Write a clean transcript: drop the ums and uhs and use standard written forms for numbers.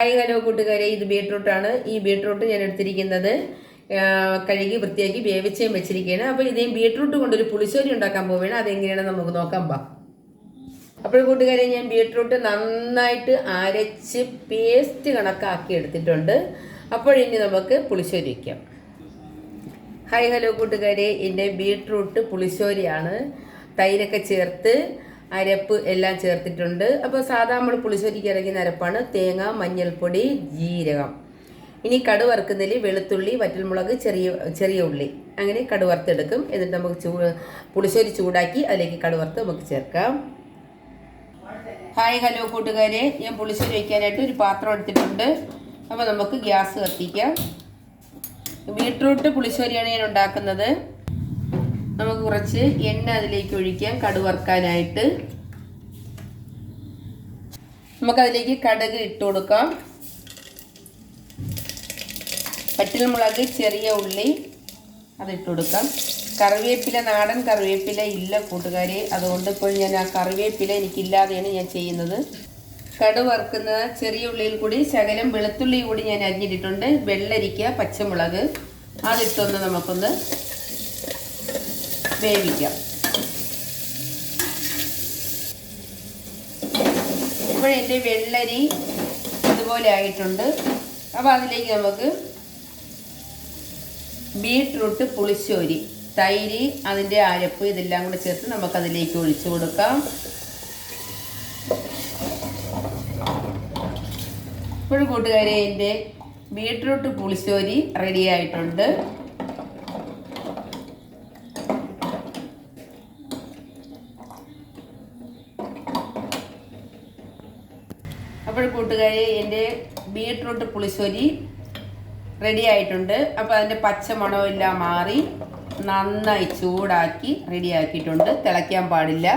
Hi hello കൂട്ടുകാരെ, ഇത് ബീട്രൂട്ടാണ്. ഈ ബീട്രൂട്ട് ഞാൻ എടുത്തിരിക്കുന്നത് കഴുകി വൃത്തിയാക്കി വേവിച്ചേം വെച്ചിരിക്കുകയാണ്. അപ്പോൾ ഇതേം ബീട്രൂട്ട് കൊണ്ടൊരു പുളിശ്ശേരി ഉണ്ടാക്കാൻ പോവുകയാണ്. അതെങ്ങനെയാണെന്ന് നമുക്ക് നോക്കാം. അപ്പോൾ കൂട്ടുകാരെ, ഞാൻ ബീട്രൂട്ട് നന്നായിട്ട് അരച്ച് പേസ്റ്റ് കണക്കാക്കി എടുത്തിട്ടുണ്ട്. അപ്പോഴിനി നമുക്ക് പുളിശ്ശേരി വയ്ക്കാം. ഹായ് ഹലോ കൂട്ടുകാരെ, എൻ്റെ ബീട്രൂട്ട് പുളിശ്ശേരിയാണ്. തൈരൊക്കെ ചേർത്ത് അരപ്പ് എല്ലാം ചേർത്തിട്ടുണ്ട്. അപ്പോൾ സാധാ നമ്മൾ പുളിശ്ശേരിക്ക് ഇറങ്ങിയ അരപ്പാണ്. തേങ്ങ, മഞ്ഞൾപ്പൊടി, ജീരകം. ഇനി കടുക് വറുക്കുന്നതിൽ വെളുത്തുള്ളി, വറ്റൽമുളക്, ചെറിയ ഉള്ളി, അങ്ങനെ കടുക് വറുത്തെടുക്കും. എന്നിട്ട് നമുക്ക് പുളിശ്ശേരി ചൂടാക്കി അതിലേക്ക് കടുക് വറുത്ത് നമുക്ക് ചേർക്കാം. ഹായ് ഹലോ കൂട്ടുകാരെ, ഞാൻ പുളിശ്ശേരി വയ്ക്കാനായിട്ട് ഒരു പാത്രം എടുത്തിട്ടുണ്ട്. അപ്പോൾ നമുക്ക് ഗ്യാസ് കത്തിക്കാം. ബീട്രൂട്ട് പുളിശ്ശേരിയാണ് ഞാൻ ഉണ്ടാക്കുന്നത്. നമുക്ക് കുറച്ച് എണ്ണ അതിലേക്ക് ഒഴിക്കാം കടുക് വറുക്കാനായിട്ട്. നമുക്കതിലേക്ക് കടുക് ഇട്ട് കൊടുക്കാം. വറ്റൽമുളക്, ചെറിയ ഉള്ളി അതിട്ട് കൊടുക്കാം. കറിവേപ്പില, നാടൻ കറിവേപ്പില ഇല്ല കൂട്ടുകാരെ, അതുകൊണ്ട് ഇപ്പോൾ ഞാൻ ആ കറിവേപ്പില എനിക്കില്ലാതെയാണ് ഞാൻ ചെയ്യുന്നത്. കടുക് വറുക്കുന്ന ചെറിയ ഉള്ളിയിൽ കൂടി ശകലം വെളുത്തുള്ളി കൂടി ഞാൻ അരിഞ്ഞിട്ടിട്ടുണ്ട്. വെള്ളരിക്ക, പച്ചമുളക് അതിട്ടൊന്ന് നമുക്കൊന്ന് വേവിക്കാം. ഇപ്പോൾ എൻ്റെ വെള്ളരി ഇതുപോലെ ആയിട്ടുണ്ട്. അപ്പോൾ അതിലേക്ക് നമുക്ക് ബീട്രൂട്ട് പുളിശ്ശേരി, തൈര്, അതിൻ്റെ അരപ്പ് ഇതെല്ലാം കൂടെ ചേർത്ത് നമുക്കതിലേക്ക് ഒഴിച്ചു കൊടുക്കാം. ഇപ്പോൾ കൂട്ടുകാരെ, എൻ്റെ ബീട്രൂട്ട് പുളിശ്ശേരി റെഡി ആയിട്ടുണ്ട്. അപ്പോൾ കൂട്ടുകാരെ, എൻ്റെ ബീട്രൂട്ട് പുളിശ്ശേരി റെഡി ആയിട്ടുണ്ട്. അപ്പോൾ അതിൻ്റെ പച്ചമണമെല്ലാം മാറി നന്നായി ചൂടാക്കി റെഡിയാക്കിയിട്ടുണ്ട്. തിളയ്ക്കാൻ പാടില്ല.